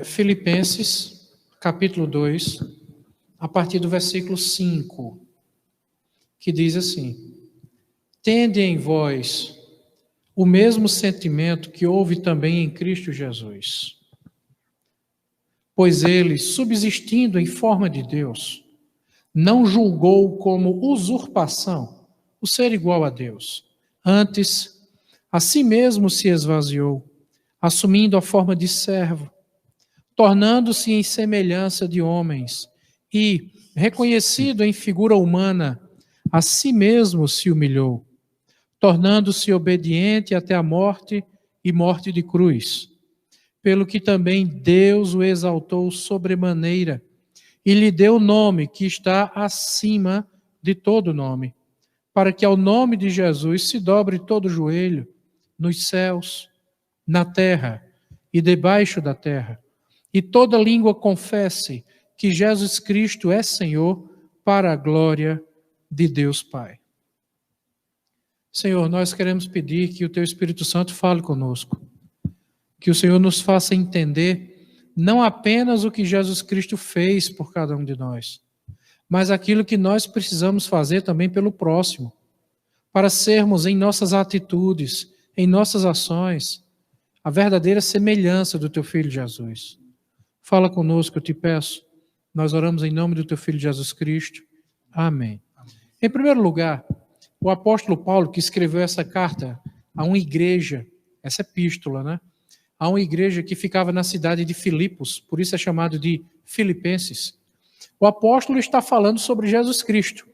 Filipenses, capítulo 2, a partir do versículo 5, que diz assim: Tende em vós o mesmo sentimento que houve também em Cristo Jesus. Pois ele, subsistindo em forma de Deus, não julgou como usurpação o ser igual a Deus. Antes, a si mesmo se esvaziou, assumindo a forma de servo, tornando-se em semelhança de homens, e, reconhecido em figura humana, a si mesmo se humilhou, tornando-se obediente até a morte e morte de cruz. Pelo que também Deus o exaltou sobremaneira e lhe deu o nome que está acima de todo nome, para que ao nome de Jesus se dobre todo o joelho, nos céus, na terra e debaixo da terra, e toda língua confesse que Jesus Cristo é Senhor, para a glória de Deus Pai. Senhor, nós queremos pedir que o Teu Espírito Santo fale conosco, que o Senhor nos faça entender não apenas o que Jesus Cristo fez por cada um de nós, mas aquilo que nós precisamos fazer também pelo próximo, para sermos em nossas atitudes, em nossas ações, a verdadeira semelhança do Teu Filho Jesus. Fala conosco, eu te peço. Nós oramos em nome do Teu Filho Jesus Cristo. Amém. Em primeiro lugar, o apóstolo Paulo, que escreveu essa carta a uma igreja, essa epístola, né? A uma igreja que ficava na cidade de Filipos, por isso é chamado de Filipenses. O apóstolo está falando sobre Jesus Cristo.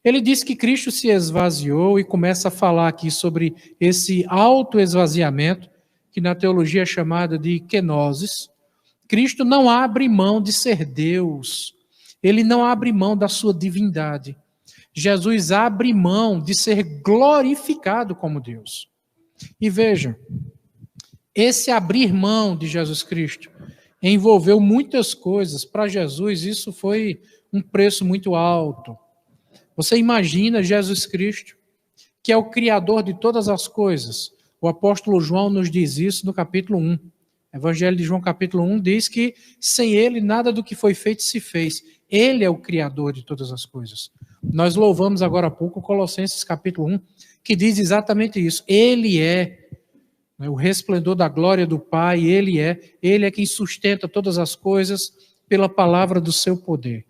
Ele diz que Cristo se esvaziou e começa a falar aqui sobre esse autoesvaziamento, que na teologia é chamada de kenosis. Cristo não abre mão de ser Deus. Ele não abre mão da sua divindade. Jesus abre mão de ser glorificado como Deus. E veja, esse abrir mão de Jesus Cristo envolveu muitas coisas. Para Jesus, isso foi um preço muito alto. Você imagina Jesus Cristo, que é o Criador de todas as coisas. O apóstolo João nos diz isso no capítulo 1. Evangelho de João, capítulo 1, diz que sem ele nada do que foi feito se fez. Ele é o Criador de todas as coisas. Nós louvamos agora há pouco Colossenses, capítulo 1, que diz exatamente isso. Ele é o resplendor da glória do Pai, ele é quem sustenta todas as coisas pela palavra do seu poder.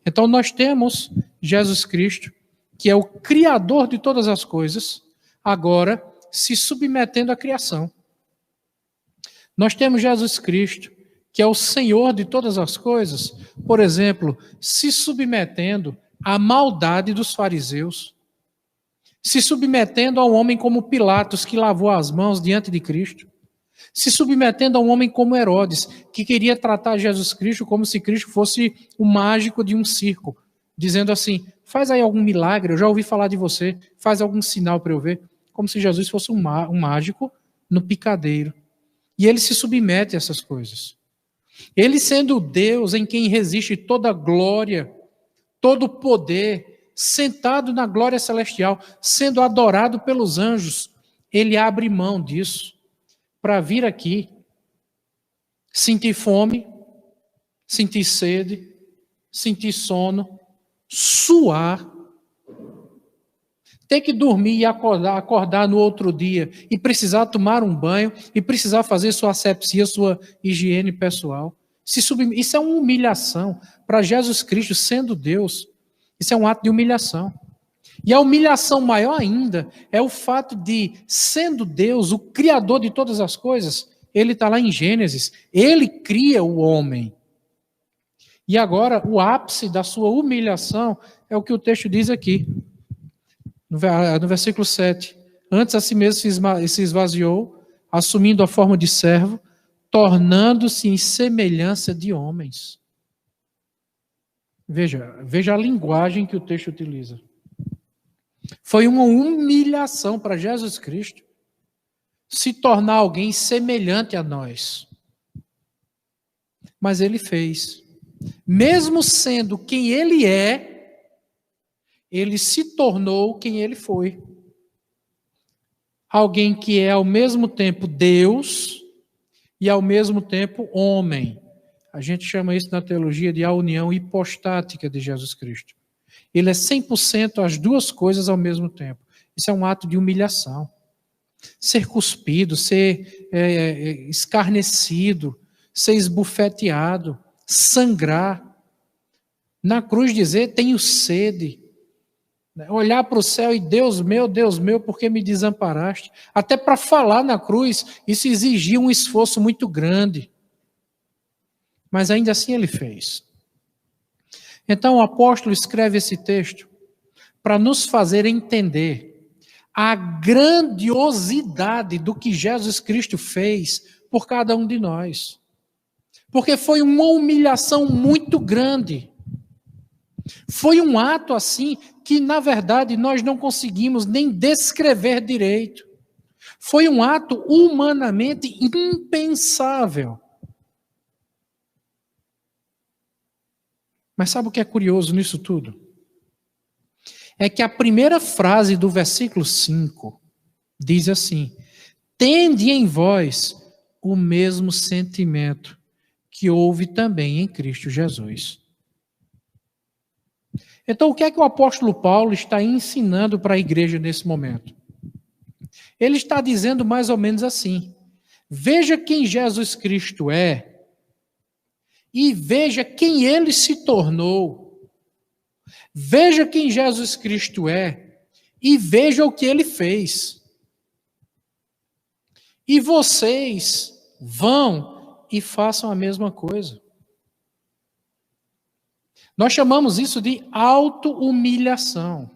Então nós temos Jesus Cristo, que é o Criador de todas as coisas, agora se submetendo à criação. Nós temos Jesus Cristo, que é o Senhor de todas as coisas, por exemplo, se submetendo à maldade dos fariseus, se submetendo a um homem como Pilatos, que lavou as mãos diante de Cristo, se submetendo a um homem como Herodes, que queria tratar Jesus Cristo como se Cristo fosse o mágico de um circo, dizendo assim, faz aí algum milagre, eu já ouvi falar de você, faz algum sinal para eu ver, como se Jesus fosse um mágico no picadeiro. E ele se submete a essas coisas. Ele sendo Deus em quem resiste toda glória, todo poder, sentado na glória celestial, sendo adorado pelos anjos, ele abre mão disso para vir aqui, sentir fome, sentir sede, sentir sono, suar, ter que dormir e acordar no outro dia e precisar tomar um banho e precisar fazer sua asepsia, sua higiene pessoal. Isso é uma humilhação para Jesus Cristo sendo Deus. Isso é um ato de humilhação. E a humilhação maior ainda é o fato de, sendo Deus, o Criador de todas as coisas, ele está lá em Gênesis, ele cria o homem. E agora, o ápice da sua humilhação é o que o texto diz aqui, no versículo 7. Antes a si mesmo se esvaziou, assumindo a forma de servo, tornando-se em semelhança de homens. Veja a linguagem que o texto utiliza. Foi uma humilhação para Jesus Cristo se tornar alguém semelhante a nós. Mas ele fez. Mesmo sendo quem ele é, ele se tornou quem ele foi. Alguém que é ao mesmo tempo Deus e ao mesmo tempo homem. A gente chama isso na teologia de a união hipostática de Jesus Cristo. Ele é 100% as duas coisas ao mesmo tempo. Isso é um ato de humilhação. Ser cuspido, ser escarnecido, ser esbofeteado, sangrar. Na cruz dizer, tenho sede. Olhar para o céu e Deus meu, por que me desamparaste? Até para falar na cruz, isso exigia um esforço muito grande. Mas ainda assim ele fez. Então o apóstolo escreve esse texto para nos fazer entender a grandiosidade do que Jesus Cristo fez por cada um de nós. Porque foi uma humilhação muito grande. Foi um ato assim que, na verdade, nós não conseguimos nem descrever direito. Foi um ato humanamente impensável. Mas sabe o que é curioso nisso tudo? É que a primeira frase do versículo 5 diz assim: tende em vós o mesmo sentimento que houve também em Cristo Jesus. Então, o que é que o apóstolo Paulo está ensinando para a igreja nesse momento? Ele está dizendo mais ou menos assim: veja quem Jesus Cristo é e veja quem ele se tornou. Veja quem Jesus Cristo é e veja o que ele fez. E vocês vão e façam a mesma coisa. Nós chamamos isso de auto-humilhação.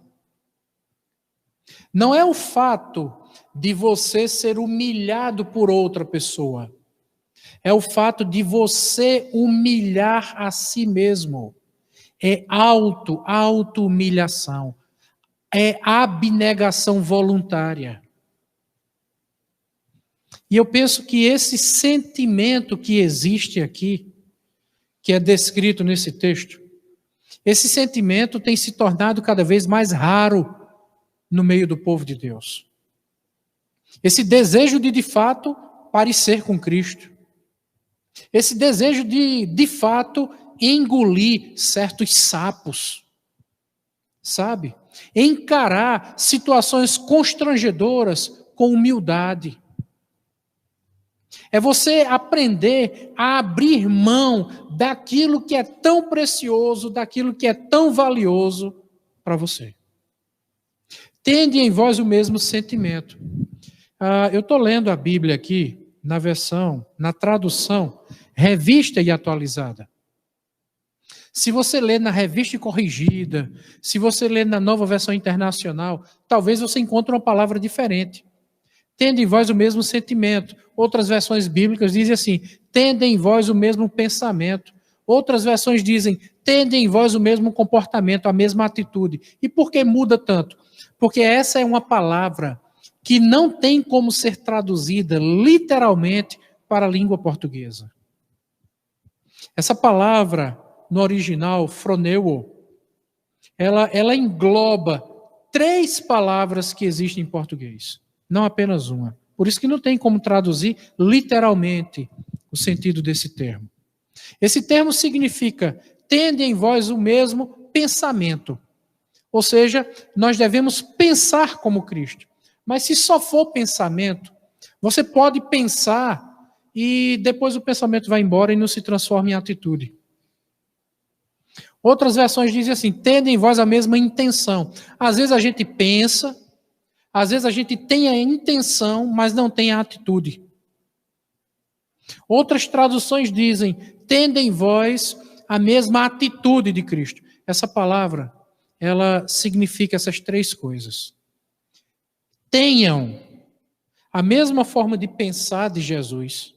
Não é o fato de você ser humilhado por outra pessoa. É o fato de você humilhar a si mesmo. É auto-humilhação. É abnegação voluntária. E eu penso que esse sentimento que existe aqui, que é descrito nesse texto, esse sentimento tem se tornado cada vez mais raro no meio do povo de Deus. Esse desejo de fato, parecer com Cristo. Esse desejo de fato, engolir certos sapos. Sabe? Encarar situações constrangedoras com humildade. É você aprender a abrir mão daquilo que é tão precioso, daquilo que é tão valioso para você. Tende em vós o mesmo sentimento. Eu estou lendo a Bíblia aqui na tradução Revista e Atualizada. Se você ler na Revista e Corrigida, se você ler na Nova Versão Internacional, talvez você encontre uma palavra diferente. Tende em vós o mesmo sentimento. Outras versões bíblicas dizem assim: tende em vós o mesmo pensamento. Outras versões dizem: tende em vós o mesmo comportamento, a mesma atitude. E por que muda tanto? Porque essa é uma palavra que não tem como ser traduzida literalmente para a língua portuguesa. Essa palavra, no original, phroneo, ela engloba 3 palavras que existem em português. Não apenas uma. Por isso que não tem como traduzir literalmente o sentido desse termo. Esse termo significa: tende em vós o mesmo pensamento. Ou seja, nós devemos pensar como Cristo. Mas se só for pensamento, você pode pensar e depois o pensamento vai embora e não se transforma em atitude. Outras versões dizem assim: tende em vós a mesma intenção. Às vezes a gente pensa, às vezes a gente tem a intenção, mas não tem a atitude. Outras traduções dizem: tende em vós a mesma atitude de Cristo. Essa palavra, ela significa essas 3 coisas. Tenham a mesma forma de pensar de Jesus.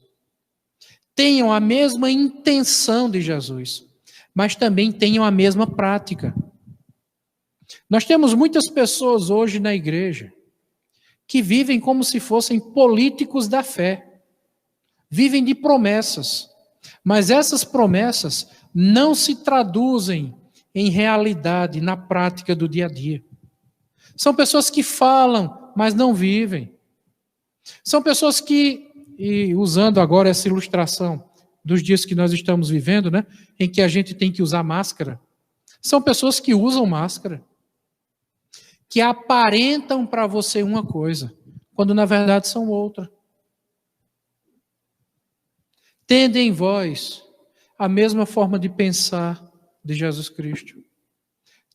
Tenham a mesma intenção de Jesus. Mas também tenham a mesma prática. Nós temos muitas pessoas hoje na igreja que vivem como se fossem políticos da fé. Vivem de promessas. Mas essas promessas não se traduzem em realidade, na prática do dia a dia. São pessoas que falam, mas não vivem. São pessoas que e usando agora essa ilustração dos dias que nós estamos vivendo, né, em que a gente tem que usar máscara, são pessoas que usam máscara, que aparentam para você uma coisa, quando na verdade são outra. Tende em vós a mesma forma de pensar de Jesus Cristo.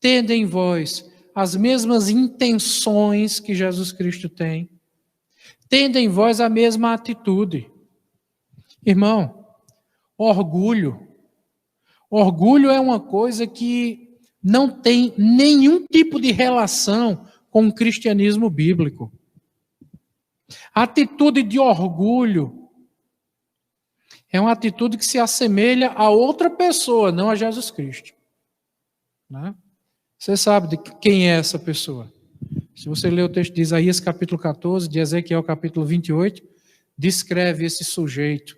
Tende em vós as mesmas intenções que Jesus Cristo tem. Tende em vós a mesma atitude. Irmão, orgulho é uma coisa que não tem nenhum tipo de relação com o cristianismo bíblico. A atitude de orgulho é uma atitude que se assemelha a outra pessoa, não a Jesus Cristo. Né? Você sabe de quem é essa pessoa. Se você ler o texto de Isaías capítulo 14, de Ezequiel capítulo 28, descreve esse sujeito,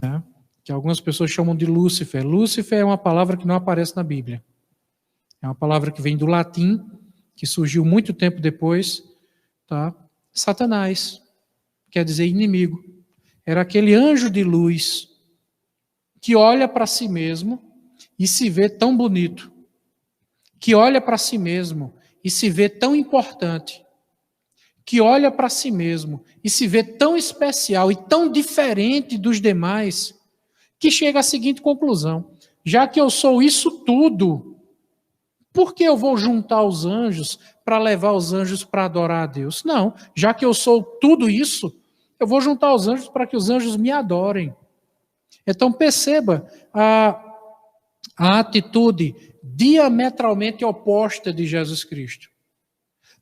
né? Que algumas pessoas chamam de Lúcifer. Lúcifer é uma palavra que não aparece na Bíblia. É uma palavra que vem do latim, que surgiu muito tempo depois. Tá? Satanás, quer dizer inimigo. Era aquele anjo de luz que olha para si mesmo e se vê tão bonito, que olha para si mesmo e se vê tão importante, que olha para si mesmo e se vê tão especial e tão diferente dos demais, que chega à seguinte conclusão: já que eu sou isso tudo, por que eu vou juntar os anjos para levar os anjos para adorar a Deus? Não, já que eu sou tudo isso, eu vou juntar os anjos para que os anjos me adorem. Então perceba a atitude diametralmente oposta de Jesus Cristo.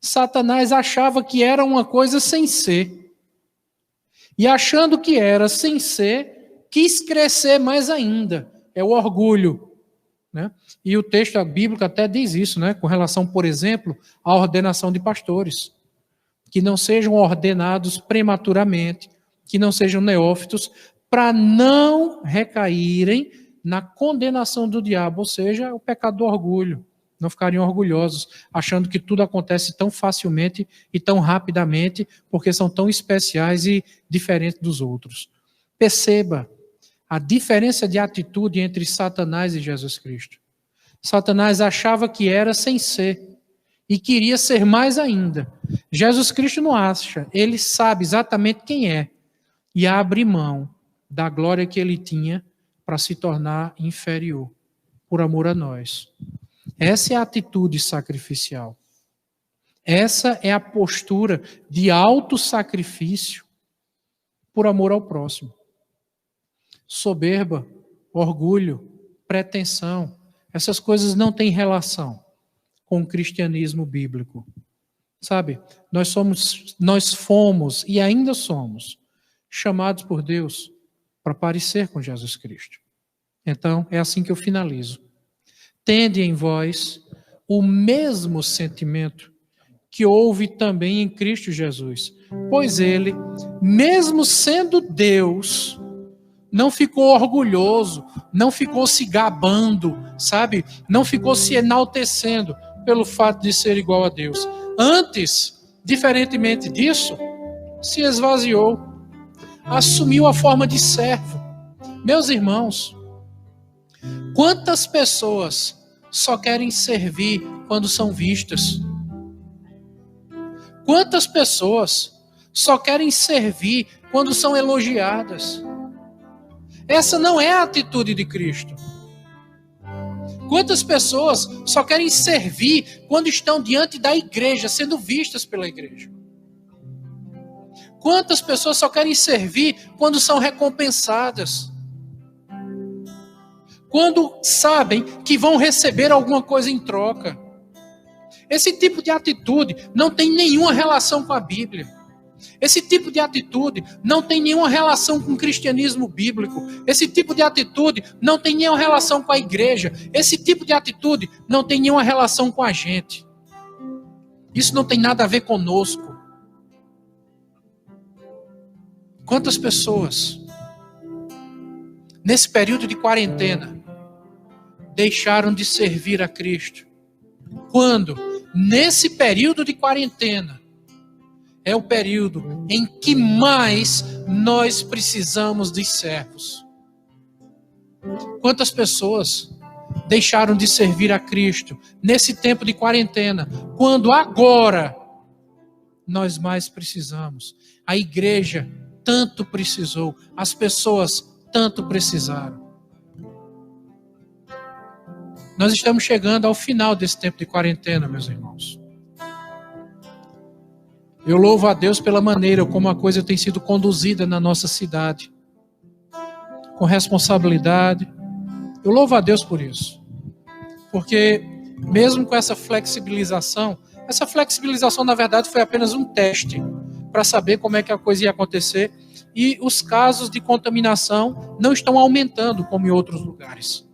Satanás achava que era uma coisa sem ser. E achando que era sem ser, quis crescer mais ainda. É o orgulho. Né? E o texto bíblico até diz isso, né? Com relação, por exemplo, à ordenação de pastores. Que não sejam ordenados prematuramente, que não sejam neófitos, para não recaírem na condenação do diabo, ou seja, o pecado do orgulho. Não ficarem orgulhosos, achando que tudo acontece tão facilmente e tão rapidamente, porque são tão especiais e diferentes dos outros. Perceba a diferença de atitude entre Satanás e Jesus Cristo. Satanás achava que era sem ser e queria ser mais ainda. Jesus Cristo não acha, ele sabe exatamente quem é e abre mão da glória que ele tinha para se tornar inferior, por amor a nós. Essa é a atitude sacrificial. Essa é a postura de autossacrifício por amor ao próximo. Soberba, orgulho, pretensão, essas coisas não têm relação com o cristianismo bíblico. Sabe, nós fomos e ainda somos chamados por Deus para parecer com Jesus Cristo. Então, é assim que eu finalizo. Tende em vós o mesmo sentimento que houve também em Cristo Jesus, pois ele, mesmo sendo Deus, não ficou orgulhoso, não ficou se gabando, sabe? Não ficou se enaltecendo pelo fato de ser igual a Deus. Antes, diferentemente disso, se esvaziou, assumiu a forma de servo. Meus irmãos, quantas pessoas só querem servir quando são vistas? Quantas pessoas só querem servir quando são elogiadas? Essa não é a atitude de Cristo. Quantas pessoas só querem servir quando estão diante da igreja, sendo vistas pela igreja? Quantas pessoas só querem servir quando são recompensadas? Quando sabem que vão receber alguma coisa em troca? Esse tipo de atitude não tem nenhuma relação com a Bíblia. Esse tipo de atitude não tem nenhuma relação com o cristianismo bíblico. Esse tipo de atitude não tem nenhuma relação com a igreja. Esse tipo de atitude não tem nenhuma relação com a gente. Isso não tem nada a ver conosco. Quantas pessoas, nesse período de quarentena, deixaram de servir a Cristo? Quando, nesse período de quarentena, é o período em que mais nós precisamos de servos. Quantas pessoas deixaram de servir a Cristo nesse tempo de quarentena, quando agora nós mais precisamos? A igreja tanto precisou, as pessoas tanto precisaram. Nós estamos chegando ao final desse tempo de quarentena, meus irmãos. Eu louvo a Deus pela maneira como a coisa tem sido conduzida na nossa cidade, com responsabilidade. Eu louvo a Deus por isso, porque mesmo com essa flexibilização na verdade foi apenas um teste para saber como é que a coisa ia acontecer, e os casos de contaminação não estão aumentando como em outros lugares.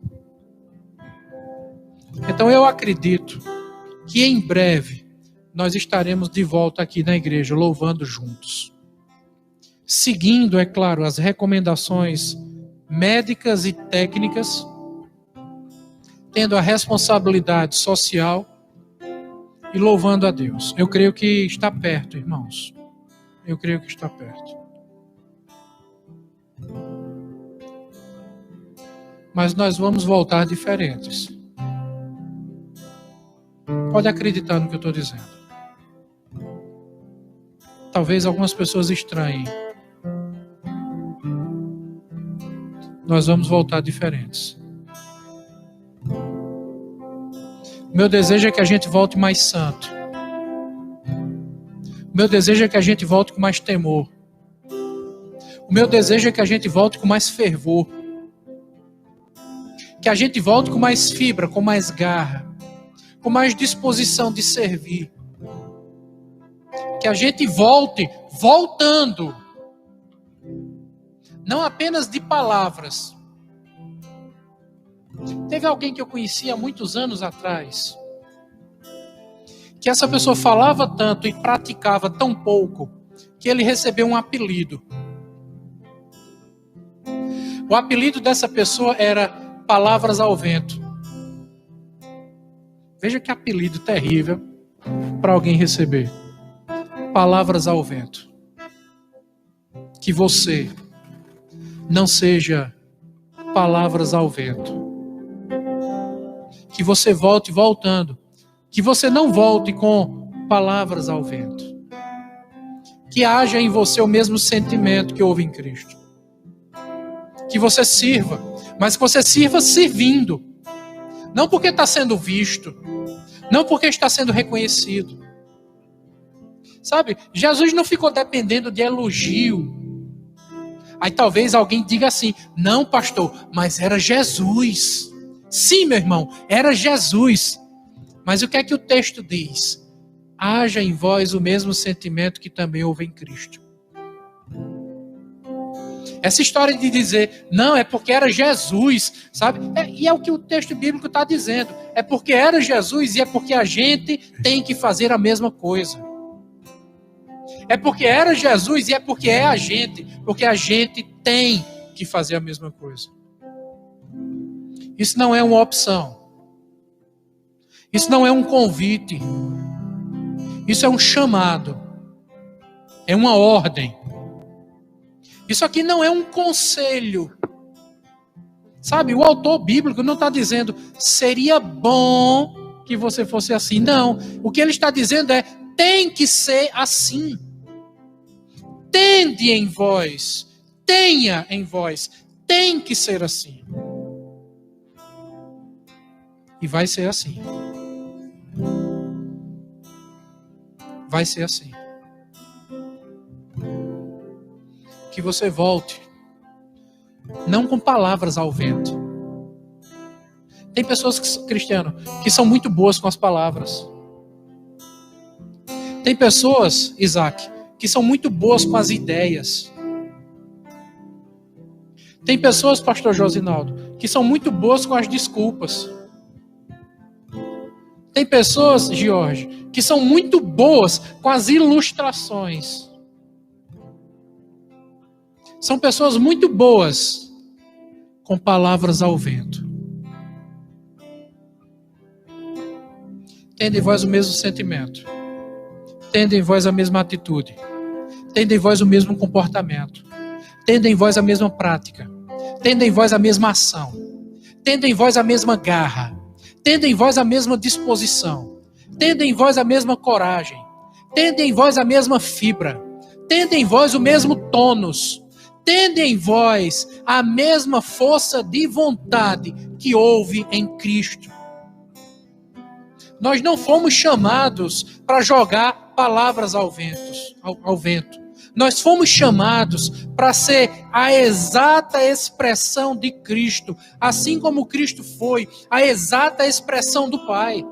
Então eu acredito que em breve nós estaremos de volta aqui na igreja, louvando juntos. Seguindo, é claro, as recomendações médicas e técnicas, tendo a responsabilidade social e louvando a Deus. Eu creio que está perto, irmãos. Eu creio que está perto. Mas nós vamos voltar diferentes. Pode acreditar no que eu estou dizendo. Talvez algumas pessoas estranhem. Nós vamos voltar diferentes. O meu desejo é que a gente volte mais santo. O meu desejo é que a gente volte com mais temor. O meu desejo é que a gente volte com mais fervor. Que a gente volte com mais fibra, com mais garra, com mais disposição de servir. Que a gente volte voltando. Não apenas de palavras. Teve alguém que eu conhecia há muitos anos atrás, que essa pessoa falava tanto e praticava tão pouco, que ele recebeu um apelido. O apelido dessa pessoa era Palavras ao Vento. Veja que apelido terrível para alguém receber. Palavras ao vento. Que você não seja palavras ao vento. Que você volte voltando. Que você não volte com palavras ao vento. Que haja em você o mesmo sentimento que houve em Cristo. Que você sirva, mas que você sirva servindo. Não porque está sendo visto, não porque está sendo reconhecido. Sabe, Jesus não ficou dependendo de elogio. Aí talvez alguém diga assim, não pastor, mas era Jesus. Sim, meu irmão, era Jesus. Mas o que é que o texto diz? Haja em vós o mesmo sentimento que também houve em Cristo. Essa história de dizer, não, é porque era Jesus, sabe? E é o que o texto bíblico está dizendo. É porque era Jesus e é porque a gente tem que fazer a mesma coisa. É porque era Jesus e é porque é a gente. Porque a gente tem que fazer a mesma coisa. Isso não é uma opção. Isso não é um convite. Isso é um chamado. É uma ordem. Isso aqui não é um conselho. Sabe, o autor bíblico não está dizendo seria bom que você fosse assim. Não, o que ele está dizendo é tem que ser assim. Tende em vós, tenha em vós, tem que ser assim. E vai ser assim. Vai ser assim. Que você volte, não com palavras ao vento. Tem pessoas, cristiano, que são muito boas com as palavras. Tem pessoas, Isaac, que são muito boas com as ideias. Tem pessoas, pastor Josinaldo, que são muito boas com as desculpas. Tem pessoas, Jorge, que são muito boas com as ilustrações. São pessoas muito boas com palavras ao vento. Tende em vós o mesmo sentimento tendo em vós a mesma atitude, tendo em vós o mesmo comportamento, tendo em vós a mesma prática, tendo em vós a mesma ação, tendo em vós a mesma garra, tendo em vós a mesma disposição, tendo em vós a mesma coragem, tendo em vós a mesma fibra, tendo em vós o mesmo tônus, tendo em vós a mesma força de vontade que houve em Cristo. Nós não fomos chamados para jogar palavras ao vento. Nós fomos chamados para ser a exata expressão de Cristo, assim como Cristo foi a exata expressão do Pai.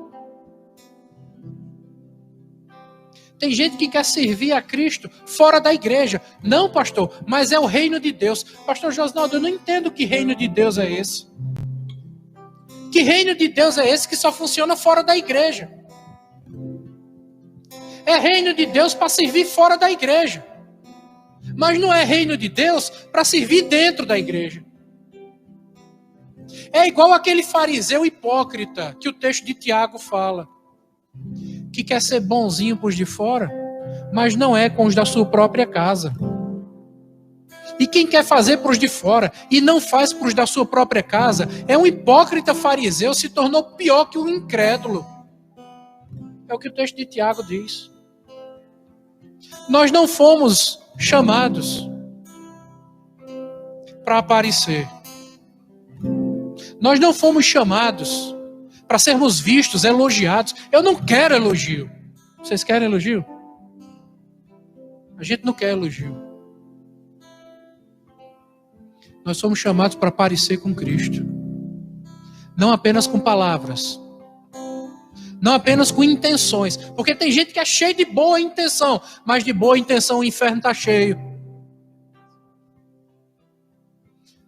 Tem gente que quer servir a Cristo fora da igreja. Não, pastor, mas é o reino de Deus. Pastor Josnaldo, eu não entendo que reino de Deus é esse. Que reino de Deus é esse que só funciona fora da igreja? É reino de Deus para servir fora da igreja. Mas não é reino de Deus para servir dentro da igreja. É igual aquele fariseu hipócrita que o texto de Tiago fala, que quer ser bonzinho para os de fora, mas não é com os da sua própria casa. E quem quer fazer para os de fora e não faz para os da sua própria casa, é um hipócrita fariseu, se tornou pior que um incrédulo. É o que o texto de Tiago diz. Nós não fomos chamados para aparecer. Nós não fomos chamados para sermos vistos, elogiados. Eu não quero elogio. Vocês querem elogio? A gente não quer elogio. Nós somos chamados para parecer com Cristo. Não apenas com palavras. Não apenas com intenções. Porque tem gente que é cheio de boa intenção, mas de boa intenção o inferno está cheio.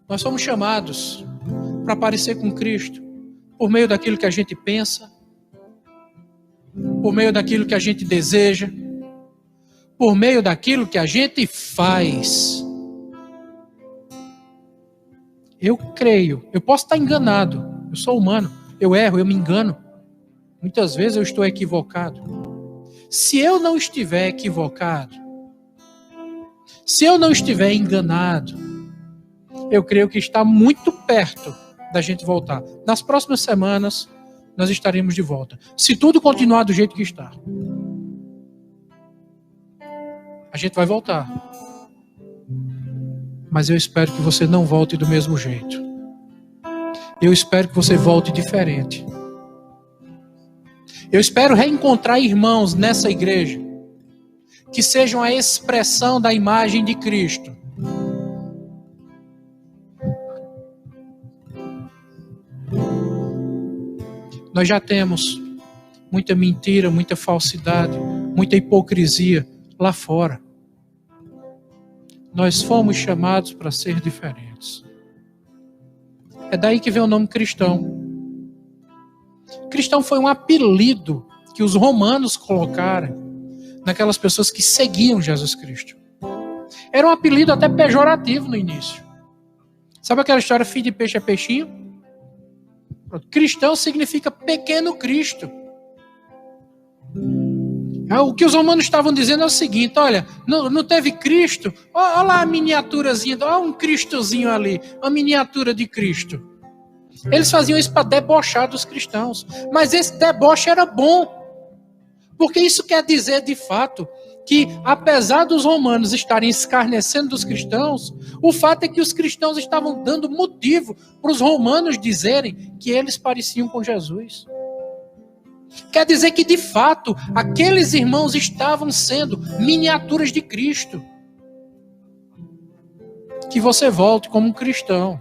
Nós somos chamados para parecer com Cristo por meio daquilo que a gente pensa, por meio daquilo que a gente deseja, por meio daquilo que a gente faz. Eu creio, eu posso estar enganado, eu sou humano, eu erro, eu me engano. Muitas vezes eu estou equivocado. Se eu não estiver equivocado, se eu não estiver enganado, eu creio que está muito perto da gente voltar. Nas próximas semanas, nós estaremos de volta. Se tudo continuar do jeito que está, a gente vai voltar. Mas eu espero que você não volte do mesmo jeito. Eu espero que você volte diferente. Eu espero reencontrar irmãos nessa igreja que sejam a expressão da imagem de Cristo. Nós já temos muita mentira, muita falsidade, muita hipocrisia lá fora. Nós fomos chamados para ser diferentes. É daí que vem o nome cristão. Cristão foi um apelido que os romanos colocaram naquelas pessoas que seguiam Jesus Cristo. Era um apelido até pejorativo no início. Sabe aquela história, filho de peixe é peixinho? Cristão significa pequeno Cristo. O que os romanos estavam dizendo é o seguinte: olha, não teve Cristo? Olha lá a miniaturazinha, olha um Cristozinho ali, uma miniatura de Cristo. Eles faziam isso para debochar dos cristãos. Mas esse deboche era bom. Porque isso quer dizer, de fato, que apesar dos romanos estarem escarnecendo dos cristãos, o fato é que os cristãos estavam dando motivo para os romanos dizerem que eles pareciam com Jesus. Quer dizer que, de fato, aqueles irmãos estavam sendo miniaturas de Cristo. Que você volte como um cristão.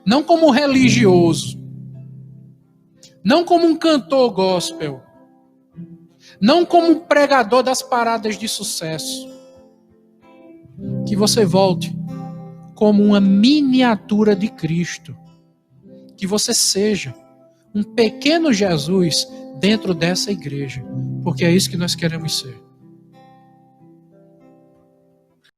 Não como um religioso. Não como um cantor gospel. Não como um pregador das paradas de sucesso. Que você volte como uma miniatura de Cristo. Que você seja um pequeno Jesus dentro dessa igreja. Porque é isso que nós queremos ser.